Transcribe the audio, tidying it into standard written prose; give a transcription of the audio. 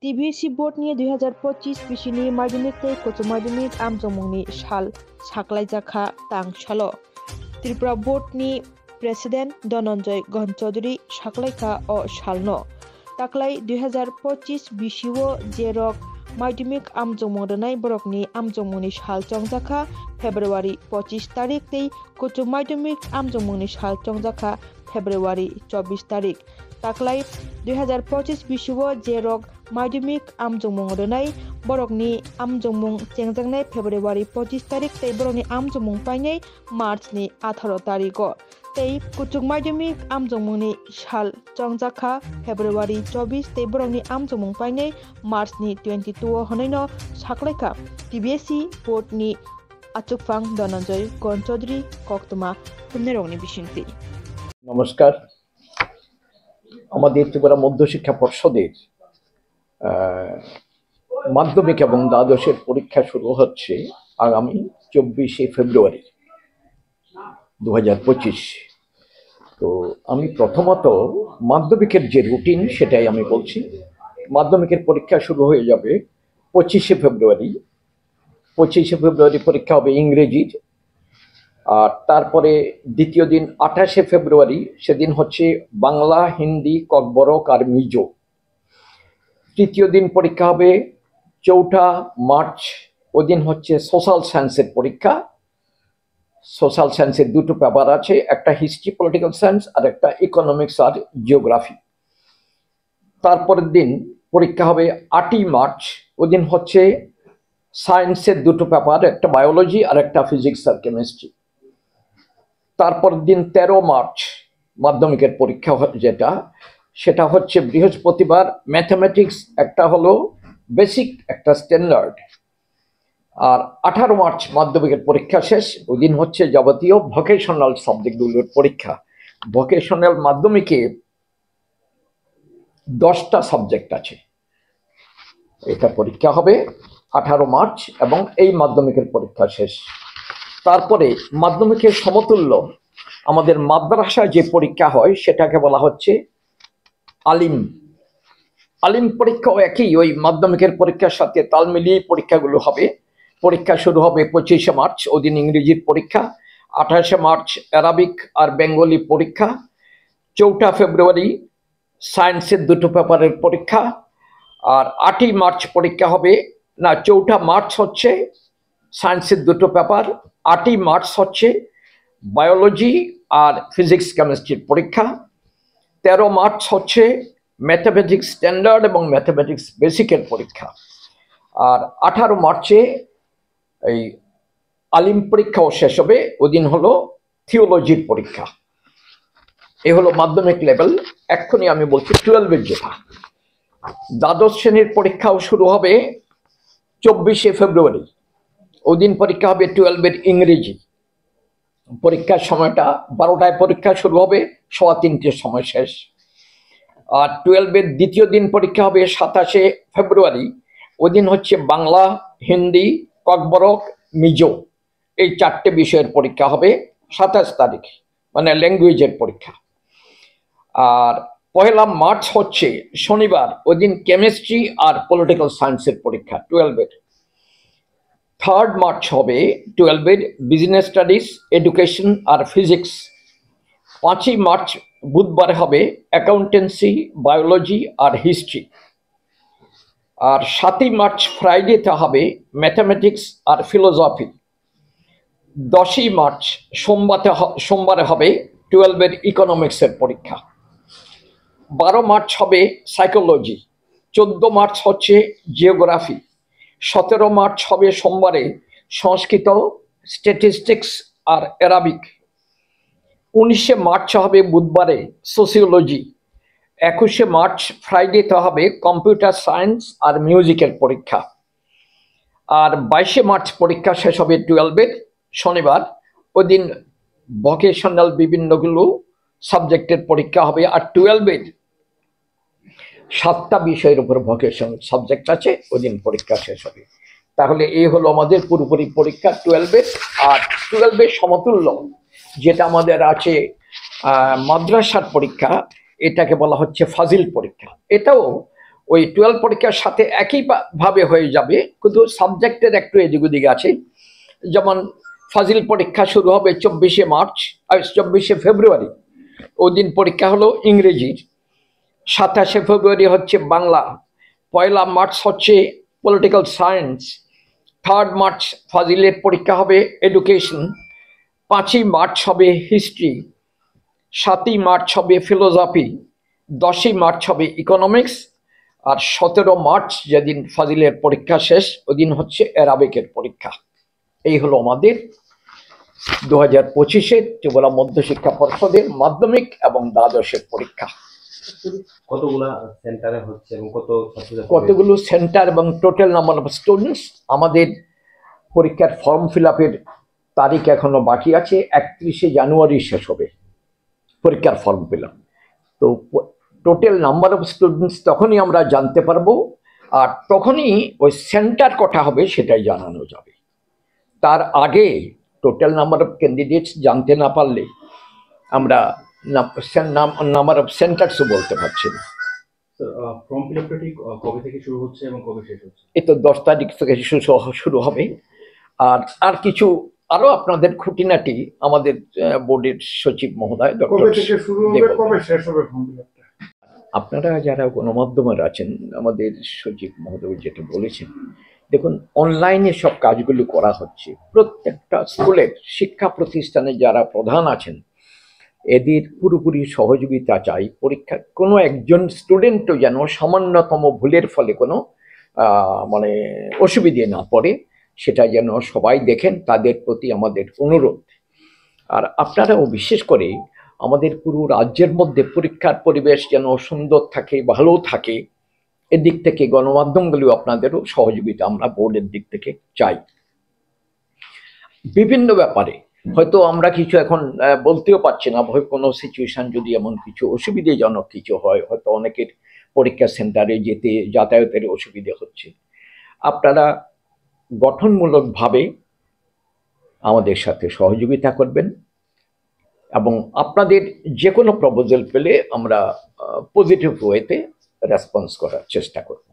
TBC Boardni 2025 Bishini Madhyamik tei Uচ্চ Madhyamik Amjongmungni Sal Saklaijaka Tang Salo Tripura Boardni President Dhananjay Ghon Chaudhary Saklaika o Salno Taklai 2025 Bishio Jerok Madhyamik Amjongmung rwnai borokni Amjongmungni Sal Chongjaka February 25 tarik tei Uচ্চ Madhyamik Amjongmungni Sal Chongjaka February 24 tarik Taklai 2025 Bishio Jerok Madhyamik Amjongmung rwnai borokni Amjongmung chengjaknai February 25 tarik tei borokni Amjongmung painai March ni 18 tariko tei Kuchuk Madhyamik Amjongmungni Sal Chongjaka February 24 tei borokni Amjongmung painai March ni 22 honaino saklaika TBC Board ni Achukphang Dhananjay Ghon Chaudhary Koktuma Pumnerongni Bisingti নমস্কার আমাদের ত্রিপুরা মধ্যশিক্ষা পর্ষদের মাধ্যমিক এবং দ্বাদশের পরীক্ষা শুরু হচ্ছে আগামী 24শে ফেব্রুয়ারি 2025 তো আমি প্রথমত মাধ্যমিকের যে রুটিন সেটাই আমি বলছি মাধ্যমিকের পরীক্ষা শুরু হয়ে যাবে 25শে ফেব্রুয়ারি পরীক্ষা হবে ইংরেজির আর তারপরে দ্বিতীয় দিন 28শে ফেব্রুয়ারি সেদিন হচ্ছে বাংলা হিন্দি ককবরক আর মিজো তৃতীয় দিন পরীক্ষা হবে 4ঠা মার্চ ওদিন হচ্ছে সোশ্যাল সায়েন্সের পরীক্ষা সোশ্যাল সায়েন্সের দুটো পেপার আছে একটা হিস্ট্রি পলিটিক্যাল সায়েন্স আর একটা ইকোনমিক্স আর জিওগ্রাফি তারপরের দিন পরীক্ষা হবে 8ই মার্চ ওদিন হচ্ছে সায়েন্সের দুটো পেপার একটা বায়োলজি আর একটা ফিজিক্স আর কেমিস্ট্রি তারপর দিন 13 মার্চ মাধ্যমিকের পরীক্ষা যেটা সেটা হচ্ছে বৃহস্পতিবার ম্যাথমেটিক্স একটা হলো বেসিক একটা স্ট্যান্ডার্ড আর 18 মার্চ মাধ্যমিকের পরীক্ষা শেষ ওই দিন হচ্ছে যাবতীয় ভোকেশনাল সাবজেক্টগুলোর পরীক্ষা ভোকেশনাল মাধ্যমিকে 10টা সাবজেক্ট আছে এটা পরীক্ষা হবে 18 মার্চ এবং এই মাধ্যমিকের পরীক্ষা শেষ তারপরে মাধ্যমিকের সমতুল্য আমাদের মাদ্রাসা যে পরীক্ষা হয় সেটাকে বলা হচ্ছে আলিম পরীক্ষাও একই ওই মাধ্যমিকের পরীক্ষার সাথে তাল মিলিয়ে পরীক্ষাগুলো হবে পরীক্ষা শুরু হবে 25শে মার্চ ওদিন ইংরেজির পরীক্ষা 28শে মার্চ অ্যারাবিক আর বেঙ্গলি পরীক্ষা 4ঠা ফেব্রুয়ারি সায়েন্সের দুটো পেপারের পরীক্ষা আর 8ই মার্চ পরীক্ষা হবে না 4ঠা মার্চ হচ্ছে সায়েন্সের দুটো পেপার 8ই মার্চ হচ্ছে বায়োলজি আর ফিজিক্স কেমিস্ট্রির পরীক্ষা 13 মার্চ হচ্ছে ম্যাথমেটিক্স স্ট্যান্ডার্ড এবং ম্যাথমেটিক্স বেসিকের পরীক্ষা আর 18 মার্চে এই আলিম পরীক্ষাও শেষ হবে ওদিন হলো থিওলজির পরীক্ষা এই হলো মাধ্যমিক লেভেল এক্ষুনি আমি বলছি 12 এর যেটা দ্বাদশ শ্রেণীর পরীক্ষাও শুরু হবে 24শে ফেব্রুয়ারি ওদিন পরীক্ষা হবে 12 এর ইংরেজি পরীক্ষার সময়টা 12টায় পরীক্ষা শুরু হবে 3:15 সময় শেষ আর 12 এর দ্বিতীয় দিন পরীক্ষা হবে 27শে ফেব্রুয়ারি ওদিন হচ্ছে বাংলা হিন্দি ককবরক মিজো এই 4টে বিষয়ের পরীক্ষা হবে 27 তারিখ মানে ল্যাঙ্গুয়েজের পরীক্ষা আর 1 মার্চ হচ্ছে শনিবার ওদিন কেমিস্ট্রি আর পলিটিক্যাল সায়েন্সের পরীক্ষা 12 এর 3rd মার্চ হবে 12 এর বিজনেস স্টাডিজ এডুকেশন আর ফিজিক্স 5ই মার্চ বুধবার হবে অ্যাকাউন্টেন্সি বায়োলজি আর হিস্ট্রি আর 7ই মার্চ ফ্রাইডেতে হবে ম্যাথমেটিক্স আর ফিলোসফি 10ই মার্চ সোমবারে হবে 12 এর ইকোনমিক্সের পরীক্ষা 12 মার্চ হবে সাইকোলজি 14 মার্চ হচ্ছে জিওগ্রাফি 17 মার্চ হবে সোমবারে সংস্কৃত স্ট্যাটিস্টিক্স আর অ্যারাবিক 19শে মার্চ হবে বুধবারে সোসিওলজি 21শে মার্চ ফ্রাইডেতে হবে কম্পিউটার সায়েন্স আর মিউজিকের পরীক্ষা আর 22শে মার্চ পরীক্ষা শেষ হবে 12 এর শনিবার ওদিন ভোকেশনাল বিভিন্নগুলো সাবজেক্টের পরীক্ষা হবে আর 12 এর 7টা বিষয়ের উপর ভোকেশনাল সাবজেক্ট আছে ওদিন পরীক্ষা শেষ হবে তাহলে এই হলো আমাদের পুরোপুরি পরীক্ষা 12 এর আর 12 এর সমতুল্য যেটা আমাদের আছে মাদ্রাসার পরীক্ষা এটাকে বলা হচ্ছে ফাজিল পরীক্ষা এটাও ওই 12 পরীক্ষার সাথে একই ভাবে হয়ে যাবে, কিন্তু সাবজেক্টের একটু এদিক ওদিক আছে। যেমন ফাজিল পরীক্ষা শুরু হবে 24শে মার্চ আর 24শে ফেব্রুয়ারি, ওই দিন পরীক্ষা হলো ইংরেজির। 27শে ফেব্রুয়ারি হচ্ছে বাংলা, 1 মার্চ হচ্ছে পলিটিক্যাল সায়েন্স, 3 মার্চ ফাজিলের পরীক্ষা হবে এডুকেশন, 5 মার্চ হবে হিস্ট্রি, 7 মার্চ হবে ফিলোসফি, 10 মার্চ হবে ইকোনমিক্স, আর 17 মার্চ যেদিন ফাজিলের পরীক্ষা শেষ ওই দিন হচ্ছে অ্যারাবিকের পরীক্ষা। এই হলো আমাদের 2025-এ ত্রিপুরা মধ্যশিক্ষা পর্ষদের মাধ্যমিক এবং দ্বাদশের পরীক্ষা। কতগুলো সেন্টারে হচ্ছে এবং কতগুলো সেন্টার এবং টোটাল নাম্বার অফ স্টুডেন্টস, আমাদের পরীক্ষার ফর্ম ফিল আপের তারিখ এখনো বাকি আছে, 31শে জানুয়ারি শেষ হবে পরীক্ষার ফর্ম ফিল আপ। তো টোটাল নাম্বার অফ স্টুডেন্টস তখনই আমরা জানতে পারবো, আর তখনই ওই সেন্টার কটা হবে সেটাই জানানো যাবে। তার আগে টোটাল নাম্বার অফ ক্যান্ডিডেটস জানতে না পারলে আমরা নাম্বার অফ সেন্টারসও বলতে পারছি না। ফর্ম ফিল আপটা ঠিক কবে থেকে শুরু হচ্ছে এবং কবে শেষ হচ্ছে? এই তো 10 তারিখ থেকে শুরু হবে। আর কিছু আরো আপনাদের খুঁটিনাটি আমাদের বোর্ডের সচিব মহোদয় কবে থেকে শুরু হবে, কবে শেষ হবে ফর্ম ফিল আপটা? আপনারা যারা গণমাধ্যমের আছেন, আমাদের সচিব মহোদয় যেটা বলেছেন, দেখুন অনলাইনে সব কাজগুলো করা হচ্ছে। প্রত্যেকটা স্কুলের শিক্ষা প্রতিষ্ঠানে যারা প্রধান আছেন এদের পুরোপুরি সহযোগিতা চাই। পরীক্ষা কোনো একজন স্টুডেন্টও যেন সামান্যতম ভুলের ফলে কোনো মানে অসুবিধে না পড়ে, সেটা যেন সবাই দেখেন, তাদের প্রতি আমাদের অনুরোধ। আর আপনারাও বিশেষ করে আমাদের পুরো রাজ্যের মধ্যে পরীক্ষার পরিবেশ যেন সুন্দর থাকে, ভালো থাকে, এদিক থেকে গণমাধ্যমগুলো আপনাদেরও সহযোগিতা আমরা বোর্ডের দিক থেকে চাই। বিভিন্ন ব্যাপারে হয়তো আমরা কিছু এখন বলতেও পারছি না, ভয় কোনো সিচুয়েশন যদি এমন কিছু অসুবিধাজনক কিছু হয়, হয়তো অনেকের পরীক্ষা সেন্টারে যেতে যাতায়াতের অসুবিধে হচ্ছে, আপনারা গঠনমূলকভাবে আমাদের সাথে সহযোগিতা করবেন এবং আপনাদের যে কোনো প্রপোজাল পেলে আমরা পজিটিভ ওয়েতে রেসপন্স করার চেষ্টা করব।